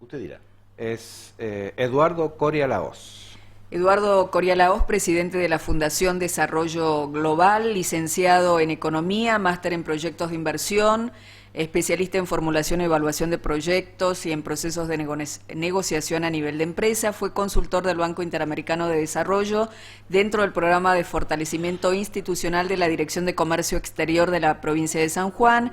Usted dirá. Es Eduardo Coria Laos. Eduardo Coria Laos, presidente de la Fundación Desarrollo Global, licenciado en Economía, máster en Proyectos de Inversión, especialista en formulación y evaluación de proyectos y en procesos de negociación a nivel de empresa. Fue consultor del Banco Interamericano de Desarrollo dentro del programa de fortalecimiento institucional de la Dirección de Comercio Exterior de la provincia de San Juan,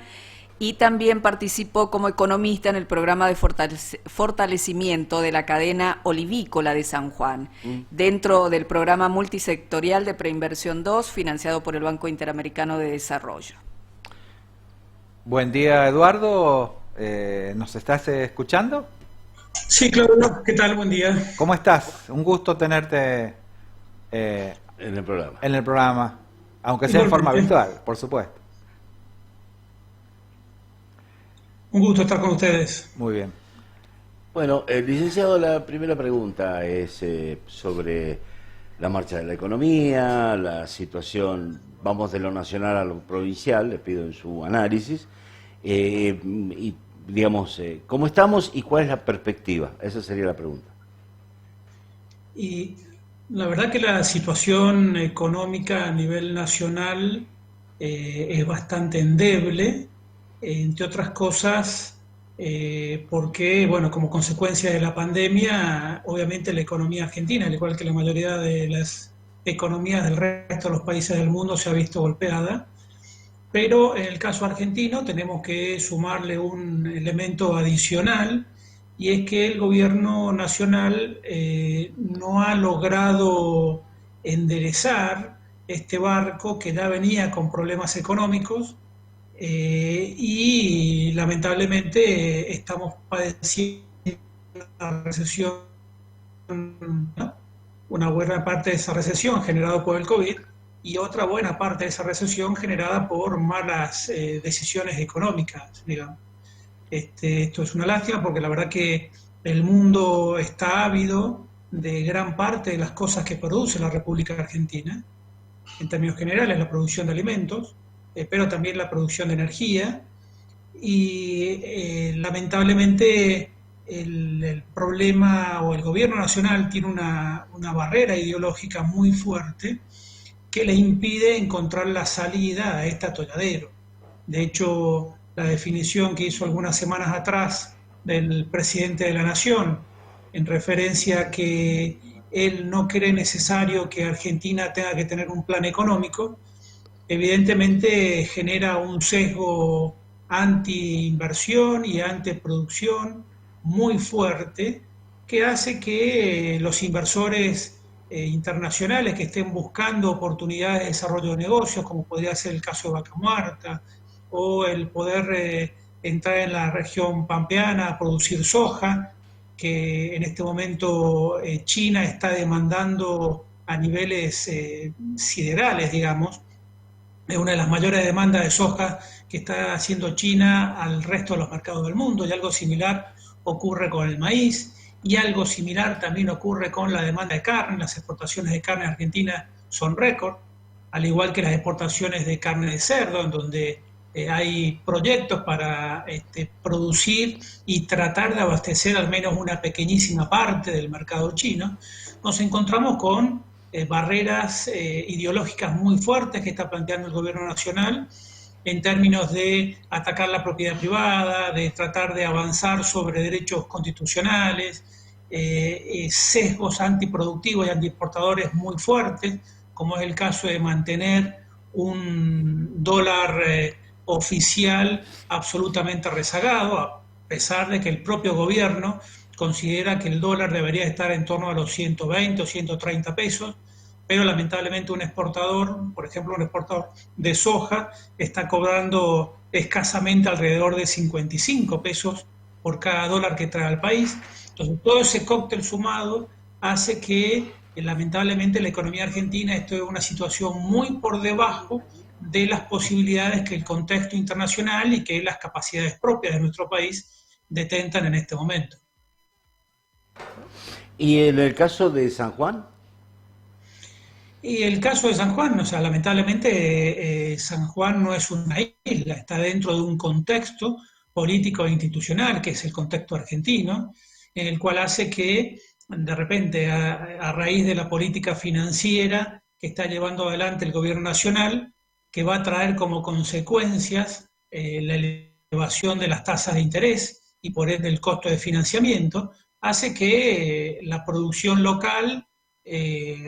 y también participó como economista en el programa de fortalecimiento de la cadena olivícola de San Juan, dentro del programa multisectorial de Preinversión 2, financiado por el Banco Interamericano de Desarrollo. Buen día, Eduardo. ¿Nos estás escuchando? Sí, claro, no. ¿Qué tal? Buen día. ¿Cómo estás? Un gusto tenerte En el programa. en el programa, aunque sea en forma Igualmente. virtual, por supuesto. Un gusto estar con ustedes. Muy bien. Bueno, licenciado, la primera pregunta es sobre la marcha de la economía, la situación, vamos de lo nacional a lo provincial, le pido en su análisis, y digamos, ¿cómo estamos y cuál es la perspectiva? Esa sería la pregunta. Y la verdad que la situación económica a nivel nacional es bastante endeble, entre otras cosas, porque, bueno, como consecuencia de la pandemia, obviamente la economía argentina, al igual que la mayoría de las economías del resto de los países del mundo, se ha visto golpeada. Pero en el caso argentino tenemos que sumarle un elemento adicional, y es que el gobierno nacional no ha logrado enderezar este barco que ya venía con problemas económicos, y lamentablemente estamos padeciendo una recesión, ¿no? Una buena parte de esa recesión generada por el COVID y otra buena parte de esa recesión generada por malas decisiones económicas, digamos. Esto es una lástima porque la verdad que el mundo está ávido de gran parte de las cosas que produce la República Argentina, en términos generales la producción de alimentos, pero también la producción de energía, y lamentablemente el problema o el gobierno nacional tiene una barrera ideológica muy fuerte que le impide encontrar la salida a este atolladero. De hecho, la definición que hizo algunas semanas atrás del presidente de la Nación, en referencia a que él no cree necesario que Argentina tenga que tener un plan económico, evidentemente genera un sesgo anti-inversión y anti-producción muy fuerte, que hace que los inversores internacionales que estén buscando oportunidades de desarrollo de negocios, como podría ser el caso de Vaca Muerta, o el poder entrar en la región pampeana a producir soja, que en este momento China está demandando a niveles siderales, digamos. Es una de las mayores demandas de soja que está haciendo China al resto de los mercados del mundo, y algo similar ocurre con el maíz, y algo similar también ocurre con la demanda de carne. Las exportaciones de carne argentina son récord, al igual que las exportaciones de carne de cerdo, en donde hay proyectos para producir y tratar de abastecer al menos una pequeñísima parte del mercado chino. Nos encontramos con barreras ideológicas muy fuertes que está planteando el gobierno nacional en términos de atacar la propiedad privada, de tratar de avanzar sobre derechos constitucionales, sesgos antiproductivos y antiexportadores muy fuertes, como es el caso de mantener un dólar oficial absolutamente rezagado, a pesar de que el propio gobierno considera que el dólar debería estar en torno a los 120 o 130 pesos, pero lamentablemente un exportador, por ejemplo un exportador de soja, está cobrando escasamente alrededor de 55 pesos por cada dólar que trae al país. Entonces todo ese cóctel sumado hace que lamentablemente la economía argentina esté en una situación muy por debajo de las posibilidades que el contexto internacional y que las capacidades propias de nuestro país detentan en este momento. ¿Y en el caso de San Juan? Y el caso de San Juan, o sea, lamentablemente San Juan no es una isla, está dentro de un contexto político e institucional, que es el contexto argentino, en el cual hace que de repente a raíz de la política financiera que está llevando adelante el gobierno nacional, que va a traer como consecuencias la elevación de las tasas de interés y por ende el costo de financiamiento, hace que la producción local,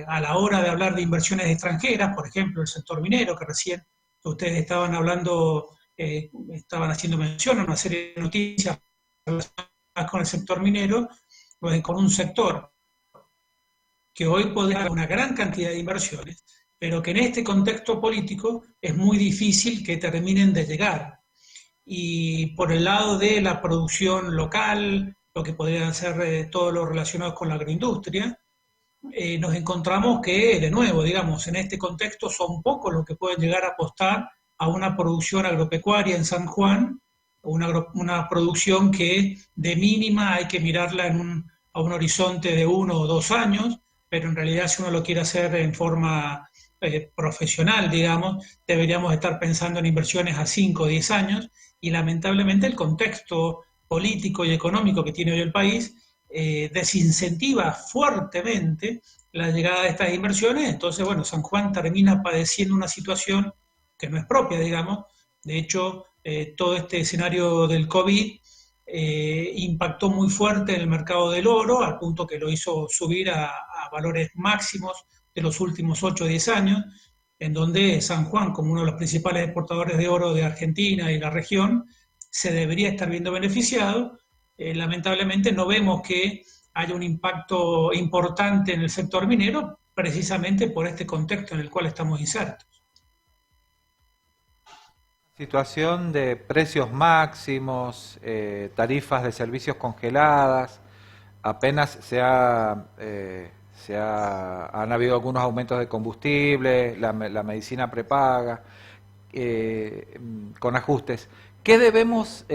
a la hora de hablar de inversiones extranjeras, por ejemplo, el sector minero, que recién ustedes estaban hablando, estaban haciendo mención a una serie de noticias relacionadas con el sector minero, pues con un sector que hoy puede haber una gran cantidad de inversiones, pero que en este contexto político es muy difícil que terminen de llegar. Y por el lado de la producción local, lo que podrían ser todo lo relacionado con la agroindustria, nos encontramos que, de nuevo, digamos, en este contexto son pocos los que pueden llegar a apostar a una producción agropecuaria en San Juan, una producción que de mínima hay que mirarla a un horizonte de 1 o 2 años, pero en realidad si uno lo quiere hacer en forma profesional, digamos, deberíamos estar pensando en inversiones a 5 o 10 años, y lamentablemente el contexto político y económico que tiene hoy el país desincentiva fuertemente la llegada de estas inversiones. Entonces, bueno, San Juan termina padeciendo una situación que no es propia, digamos. De hecho, todo este escenario del COVID impactó muy fuerte en el mercado del oro, al punto que lo hizo subir a valores máximos de los últimos 8 o 10 años, en donde San Juan, como uno de los principales exportadores de oro de Argentina y la región, se debería estar viendo beneficiado. Lamentablemente no vemos que haya un impacto importante en el sector minero, precisamente por este contexto en el cual estamos insertos. Situación de precios máximos, tarifas de servicios congeladas, apenas han habido algunos aumentos de combustible, la medicina prepaga, con ajustes. ¿Qué debemos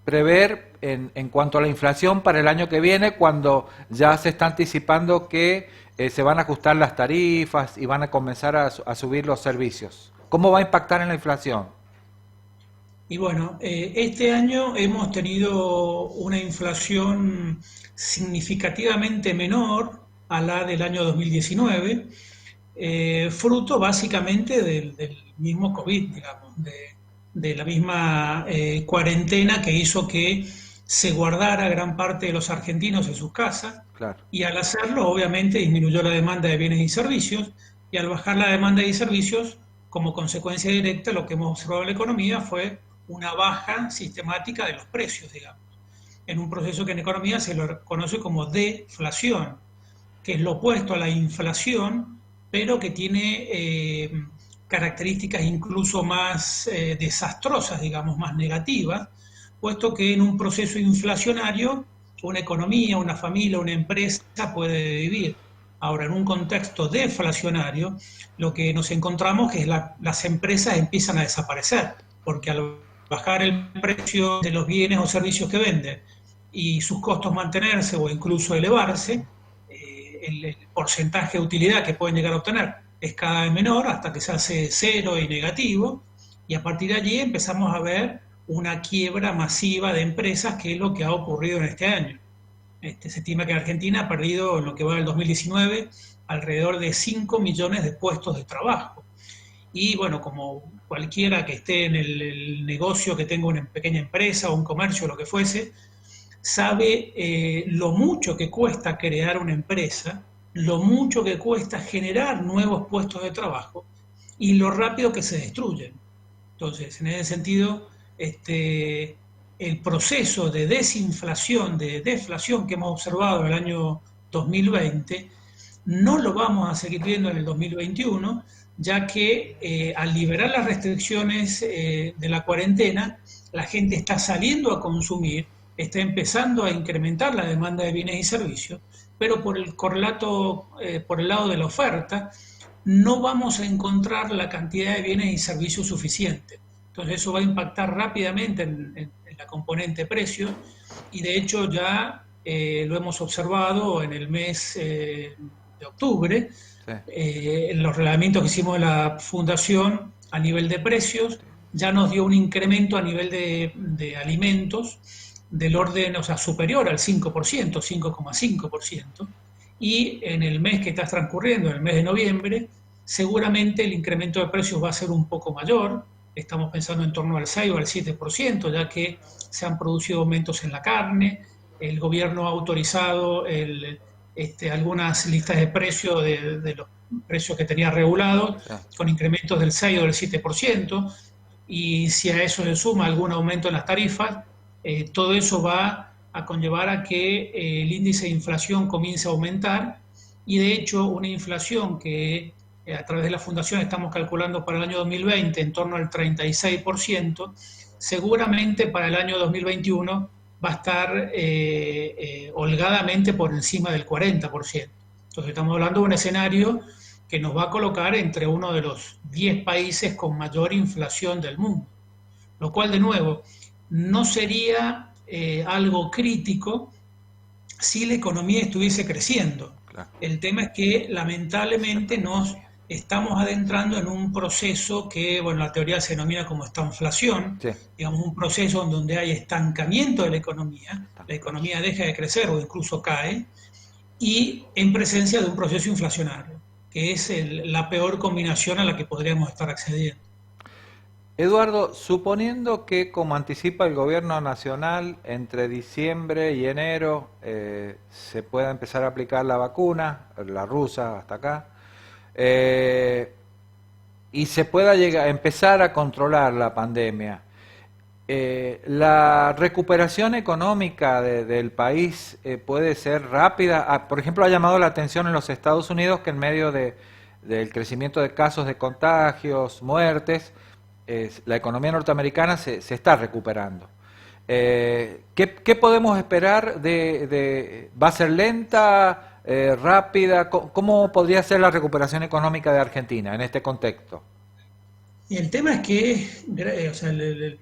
prever en cuanto a la inflación para el año que viene, cuando ya se está anticipando que se van a ajustar las tarifas y van a comenzar a subir los servicios? ¿Cómo va a impactar en la inflación? Y bueno, este año hemos tenido una inflación significativamente menor a la del año 2019, fruto básicamente del mismo COVID, digamos, de la misma cuarentena que hizo que se guardara gran parte de los argentinos en sus casas. Claro. Y al hacerlo, obviamente, disminuyó la demanda de bienes y servicios, y al bajar la demanda de servicios, como consecuencia directa, lo que hemos observado en la economía fue una baja sistemática de los precios, digamos, en un proceso que en economía se lo conoce como deflación, que es lo opuesto a la inflación, pero que tiene características incluso más desastrosas, digamos, más negativas, puesto que en un proceso inflacionario una economía, una familia, una empresa puede vivir. Ahora, en un contexto deflacionario, lo que nos encontramos es que las empresas empiezan a desaparecer, porque al bajar el precio de los bienes o servicios que venden y sus costos mantenerse o incluso elevarse, el porcentaje de utilidad que pueden llegar a obtener es cada vez menor hasta que se hace cero y negativo, y a partir de allí empezamos a ver una quiebra masiva de empresas, que es lo que ha ocurrido en este año. Se estima que Argentina ha perdido en lo que va del 2019 alrededor de 5 millones de puestos de trabajo. Y bueno, como cualquiera que esté en el negocio, que tenga una pequeña empresa o un comercio, lo que fuese, sabe lo mucho que cuesta crear una empresa, lo mucho que cuesta generar nuevos puestos de trabajo y lo rápido que se destruyen. Entonces, en ese sentido, el proceso de desinflación, de deflación que hemos observado en el año 2020, no lo vamos a seguir viendo en el 2021, ya que al liberar las restricciones de la cuarentena, la gente está saliendo a consumir, está empezando a incrementar la demanda de bienes y servicios, pero por el correlato, por el lado de la oferta, no vamos a encontrar la cantidad de bienes y servicios suficiente. Entonces eso va a impactar rápidamente en la componente precios, y de hecho ya lo hemos observado en el mes de octubre, sí. En los relevamientos que hicimos de la Fundación a nivel de precios, ya nos dio un incremento a nivel de alimentos del orden, o sea, superior al 5%, 5,5%, y en el mes que está transcurriendo, en el mes de noviembre, seguramente el incremento de precios va a ser un poco mayor, estamos pensando en torno al 6 o al 7%, ya que se han producido aumentos en la carne, el gobierno ha autorizado algunas listas de precios de los precios que tenía regulados, con incrementos del 6 o del 7%, y si a eso se suma algún aumento en las tarifas, todo eso va a conllevar a que el índice de inflación comience a aumentar, y de hecho una inflación que a través de la Fundación estamos calculando para el año 2020 en torno al 36%, seguramente para el año 2021 va a estar holgadamente por encima del 40%. Entonces estamos hablando de un escenario que nos va a colocar entre uno de los 10 países con mayor inflación del mundo, lo cual de nuevo no sería algo crítico si la economía estuviese creciendo. Claro. El tema es que lamentablemente nos estamos adentrando en un proceso que, bueno, la teoría se denomina como estanflación, sí. Digamos, un proceso en donde hay estancamiento de la economía deja de crecer o incluso cae, y en presencia de un proceso inflacionario, que es la peor combinación a la que podríamos estar accediendo. Eduardo, suponiendo que, como anticipa el gobierno nacional, entre diciembre y enero se pueda empezar a aplicar la vacuna, la rusa hasta acá, y se pueda empezar a controlar la pandemia, la recuperación económica del país puede ser rápida. Por ejemplo, ha llamado la atención en los Estados Unidos que en medio del crecimiento de casos de contagios, muertes, la economía norteamericana se está recuperando. ¿Qué podemos esperar ¿va a ser lenta, rápida? ¿Cómo podría ser la recuperación económica de Argentina en este contexto? Y el tema es que el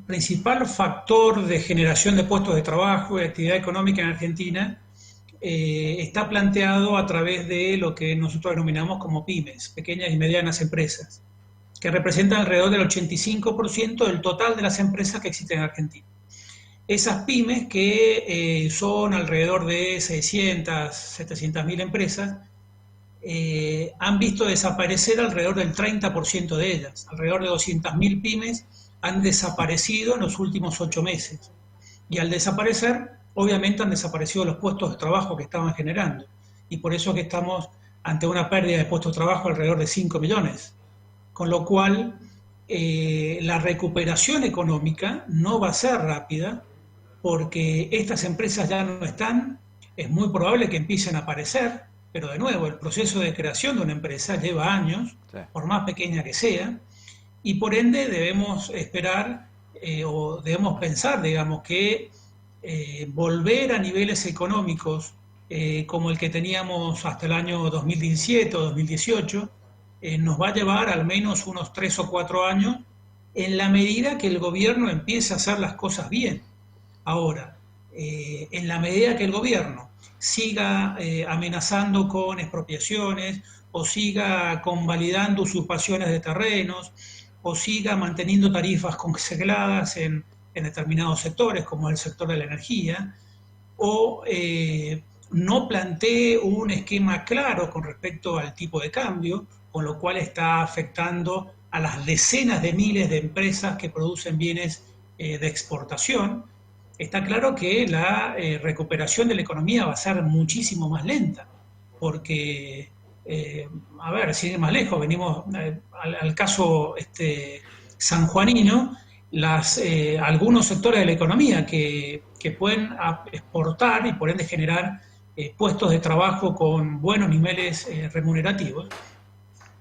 principal factor de generación de puestos de trabajo y actividad económica en Argentina está planteado a través de lo que nosotros denominamos como pymes, pequeñas y medianas empresas, que representan alrededor del 85% del total de las empresas que existen en Argentina. Esas pymes, que son alrededor de 600, 700.000 empresas, han visto desaparecer alrededor del 30% de ellas. Alrededor de 200.000 pymes han desaparecido en los últimos 8 meses. Y al desaparecer, obviamente han desaparecido los puestos de trabajo que estaban generando. Y por eso que estamos ante una pérdida de puestos de trabajo alrededor de 5 millones. Con lo cual, la recuperación económica no va a ser rápida, porque estas empresas ya no están, es muy probable que empiecen a aparecer, pero de nuevo, el proceso de creación de una empresa lleva años, sí, por más pequeña que sea, y por ende debemos esperar o debemos pensar, digamos, que volver a niveles económicos como el que teníamos hasta el año 2017 o 2018, nos va a llevar al menos unos 3 o 4 años, en la medida que el gobierno empiece a hacer las cosas bien. Ahora, en la medida que el gobierno siga amenazando con expropiaciones, o siga convalidando usurpaciones de terrenos, o siga manteniendo tarifas congeladas en determinados sectores, como el sector de la energía, o no plantee un esquema claro con respecto al tipo de cambio, con lo cual está afectando a las decenas de miles de empresas que producen bienes de exportación, está claro que la recuperación de la economía va a ser muchísimo más lenta, porque, sin ir más lejos, venimos al caso sanjuanino, algunos sectores de la economía que pueden exportar y por ende generar puestos de trabajo con buenos niveles remunerativos,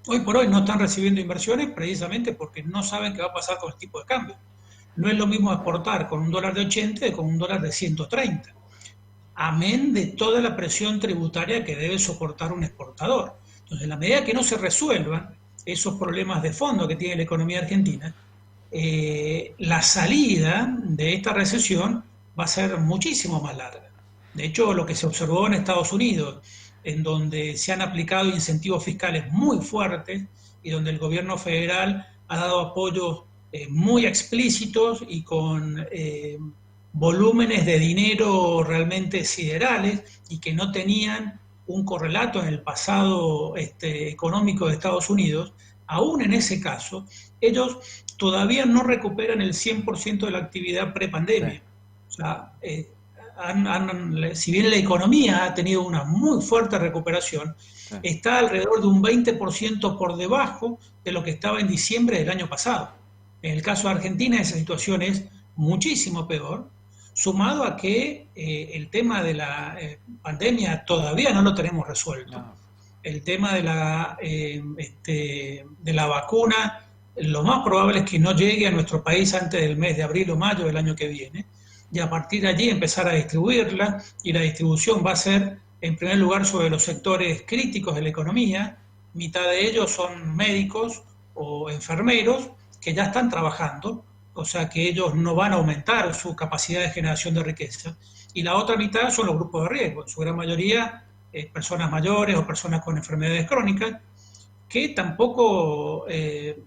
hoy por hoy no están recibiendo inversiones precisamente porque no saben qué va a pasar con el tipo de cambio. No es lo mismo exportar con $1 de 80 que con $1 de 130, amén de toda la presión tributaria que debe soportar un exportador. Entonces, en la medida que no se resuelvan esos problemas de fondo que tiene la economía argentina, la salida de esta recesión va a ser muchísimo más larga. De hecho, lo que se observó en Estados Unidos, en donde se han aplicado incentivos fiscales muy fuertes y donde el gobierno federal ha dado apoyos muy explícitos y con volúmenes de dinero realmente siderales y que no tenían un correlato en el pasado económico de Estados Unidos, aún en ese caso, ellos todavía no recuperan el 100% de la actividad prepandemia. O sea, si bien la economía ha tenido una muy fuerte recuperación, está alrededor de un 20% por debajo de lo que estaba en diciembre del año pasado. En el caso de Argentina, esa situación es muchísimo peor, sumado a que el tema de la pandemia todavía no lo tenemos resuelto. No. El tema de la vacuna, lo más probable es que no llegue a nuestro país antes del mes de abril o mayo del año que viene, y a partir de allí empezar a distribuirla, y la distribución va a ser, en primer lugar, sobre los sectores críticos de la economía. Mitad de ellos son médicos o enfermeros que ya están trabajando, o sea que ellos no van a aumentar su capacidad de generación de riqueza, y la otra mitad son los grupos de riesgo, en su gran mayoría personas mayores o personas con enfermedades crónicas, que tampoco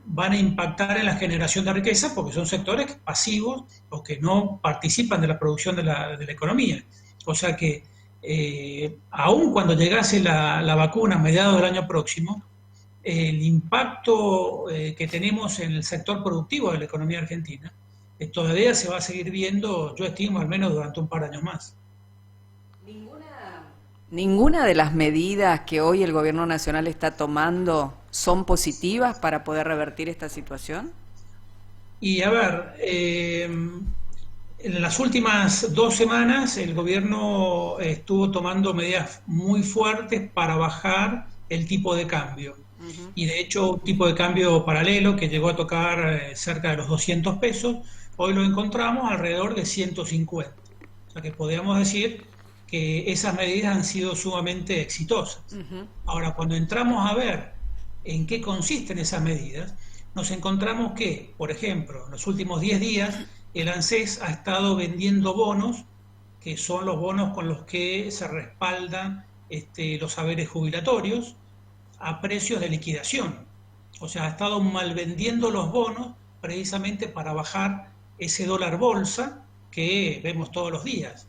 van a impactar en la generación de riqueza porque son sectores pasivos o que no participan de la producción de la economía. O sea que aun cuando llegase la vacuna a mediados del año próximo, el impacto que tenemos en el sector productivo de la economía argentina todavía se va a seguir viendo, yo estimo, al menos durante un par de años más. ¿Ninguna de las medidas que hoy el gobierno nacional está tomando son positivas para poder revertir esta situación? Y a ver, en las últimas 2 semanas el gobierno estuvo tomando medidas muy fuertes para bajar el tipo de cambio. Y de hecho un tipo de cambio paralelo que llegó a tocar cerca de los 200 pesos, hoy lo encontramos alrededor de 150. O sea que podríamos decir que esas medidas han sido sumamente exitosas. Ahora, cuando entramos a ver en qué consisten esas medidas, nos encontramos que, por ejemplo, en los últimos 10 días, el ANSES ha estado vendiendo bonos, que son los bonos con los que se respaldan los haberes jubilatorios, a precios de liquidación. O sea, ha estado malvendiendo los bonos precisamente para bajar ese dólar bolsa que vemos todos los días.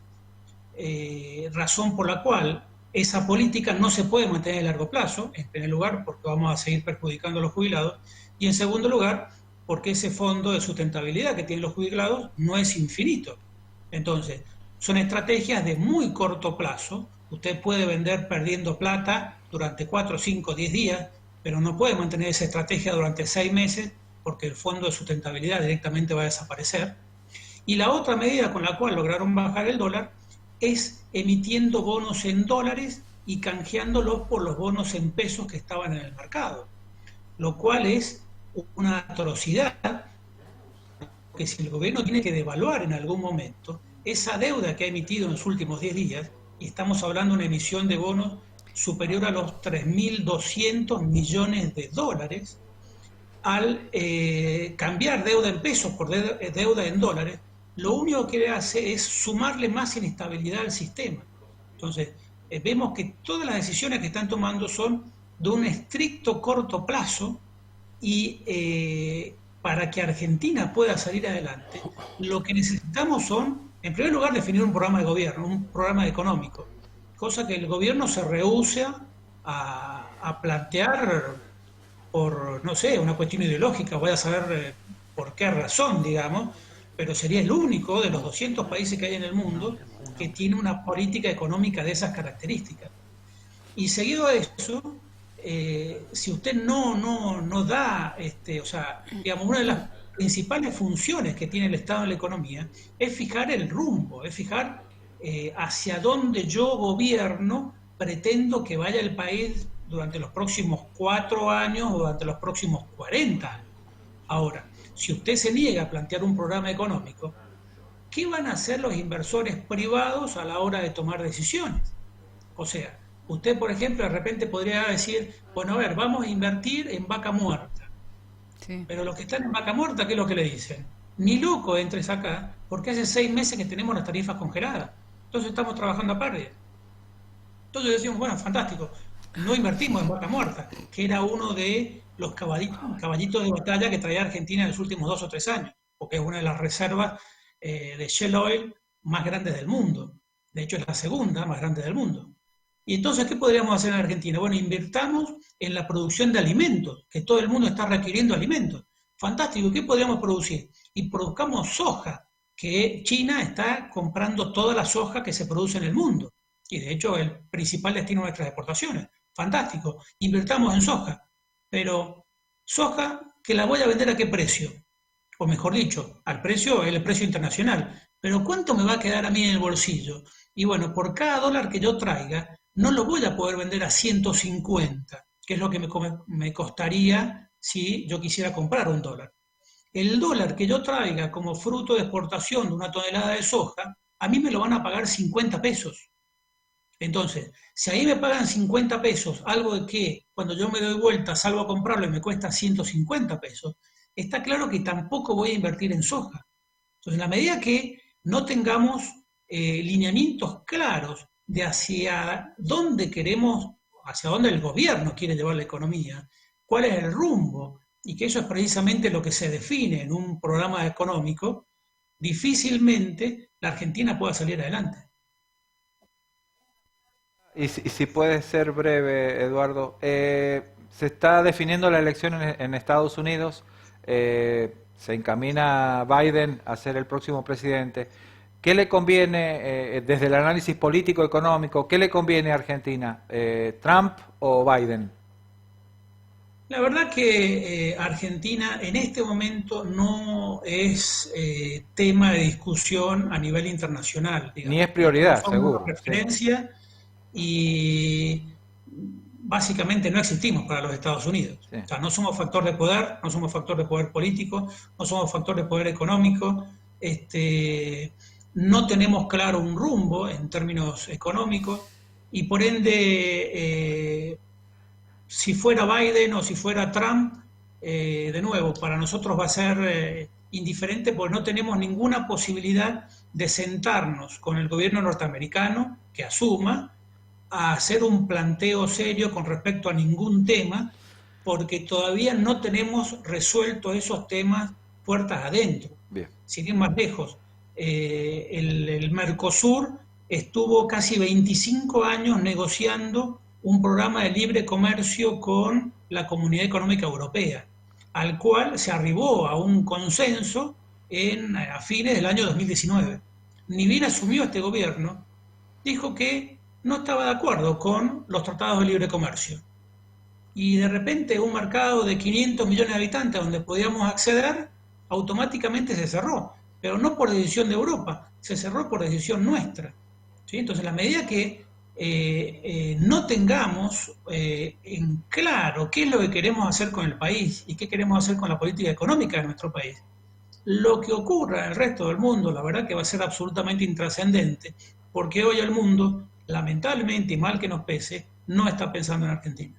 Razón por la cual esa política no se puede mantener a largo plazo, en primer lugar porque vamos a seguir perjudicando a los jubilados, y en segundo lugar porque ese fondo de sustentabilidad que tienen los jubilados no es infinito. Entonces, son estrategias de muy corto plazo. Usted puede vender perdiendo plata durante 4, 5, 10 días, pero no puede mantener esa estrategia durante 6 meses porque el fondo de sustentabilidad directamente va a desaparecer. Y la otra medida con la cual lograron bajar el dólar es emitiendo bonos en dólares y canjeándolos por los bonos en pesos que estaban en el mercado, lo cual es una atrocidad, porque si el gobierno tiene que devaluar en algún momento, esa deuda que ha emitido en los últimos 10 días, y estamos hablando de una emisión de bonos superior a los 3.200 millones de dólares, al cambiar deuda en pesos por deuda en dólares, lo único que hace es sumarle más inestabilidad al sistema. Entonces, vemos que todas las decisiones que están tomando son de un estricto corto plazo y para que Argentina pueda salir adelante, lo que necesitamos son, en primer lugar, definir un programa de gobierno, un programa económico, cosa que el gobierno se rehúsa a plantear por, no sé, una cuestión ideológica, voy a saber por qué razón, digamos, pero sería el único de los 200 países que hay en el mundo que tiene una política económica de esas características. Y seguido a eso, si usted no da, o sea, digamos, una de las principales funciones que tiene el Estado en la economía es fijar el rumbo, es fijar hacia dónde yo gobierno pretendo que vaya el país durante los próximos 4 años o durante los próximos 40 años. Ahora, si usted se niega a plantear un programa económico, ¿qué van a hacer los inversores privados a la hora de tomar decisiones? O sea, usted, por ejemplo, de repente podría decir, bueno, a ver, vamos a invertir en Vaca Muerta. Sí. Pero los que están en Vaca Muerta, ¿qué es lo que le dicen? Ni loco entres acá, porque hace 6 meses que tenemos las tarifas congeladas. Entonces estamos trabajando a pérdida. Entonces decimos, bueno, fantástico, no invertimos en Vaca Muerta, que era uno de los caballitos de batalla que traía Argentina en los últimos 2 o 3 años, porque es una de las reservas de shale oil más grandes del mundo. De hecho, es la segunda más grande del mundo. Y entonces, ¿qué podríamos hacer en Argentina? Bueno, invirtamos en la producción de alimentos, que todo el mundo está requiriendo alimentos. Fantástico, ¿qué podríamos producir? Y produzcamos soja, que China está comprando toda la soja que se produce en el mundo. Y de hecho, el principal destino de nuestras exportaciones. Fantástico, invirtamos en soja. Pero, soja, ¿que la voy a vender a qué precio? O mejor dicho, al precio, el precio internacional. Pero ¿cuánto me va a quedar a mí en el bolsillo? Y bueno, por cada dólar que yo traiga, no lo voy a poder vender a 150, que es lo que me costaría si yo quisiera comprar un dólar. El dólar que yo traiga como fruto de exportación de una tonelada de soja, a mí me lo van a pagar 50 pesos. Entonces, si ahí me pagan 50 pesos, algo de que cuando yo me doy vuelta salgo a comprarlo y me cuesta 150 pesos, está claro que tampoco voy a invertir en soja. Entonces, en la medida que no tengamos lineamientos claros de hacia dónde queremos, hacia dónde el gobierno quiere llevar la economía, cuál es el rumbo, y que eso es precisamente lo que se define en un programa económico, difícilmente la Argentina pueda salir adelante. Y si puede ser breve, Eduardo, se está definiendo la elección en Estados Unidos, se encamina Biden a ser el próximo presidente. ¿Qué le conviene, desde el análisis político-económico, qué le conviene a Argentina, Trump o Biden? La verdad que Argentina en este momento no es tema de discusión a nivel internacional, Ni es digamos. Nosotros prioridad, somos seguro, sí. referencia y básicamente no existimos para los Estados Unidos. Sí. O sea, no somos factor de poder, no somos factor de poder político, no somos factor de poder económico, no tenemos claro un rumbo en términos económicos y por ende, si fuera Biden o si fuera Trump, de nuevo, para nosotros va a ser indiferente porque no tenemos ninguna posibilidad de sentarnos con el gobierno norteamericano que asuma a hacer un planteo serio con respecto a ningún tema, porque todavía no tenemos resuelto esos temas puertas adentro. Bien. Sin ir más lejos, el Mercosur estuvo casi 25 años negociando un programa de libre comercio con la Comunidad Económica Europea, al cual se arribó a un consenso a fines del año 2019. Ni bien asumió este gobierno, dijo que no estaba de acuerdo con los tratados de libre comercio. Y de repente un mercado de 500 millones de habitantes donde podíamos acceder, automáticamente se cerró. Pero no por decisión de Europa, se cerró por decisión nuestra. ¿Sí? Entonces, a la medida que no tengamos en claro qué es lo que queremos hacer con el país y qué queremos hacer con la política económica de nuestro país, lo que ocurra en el resto del mundo, la verdad que va a ser absolutamente intrascendente, porque hoy el mundo, lamentablemente y mal que nos pese, no está pensando en Argentina.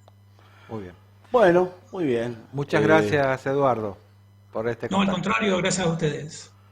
Muy bien. Bueno, muy bien. Muchas gracias, Eduardo, por este No, al contacto. contrario, gracias a ustedes.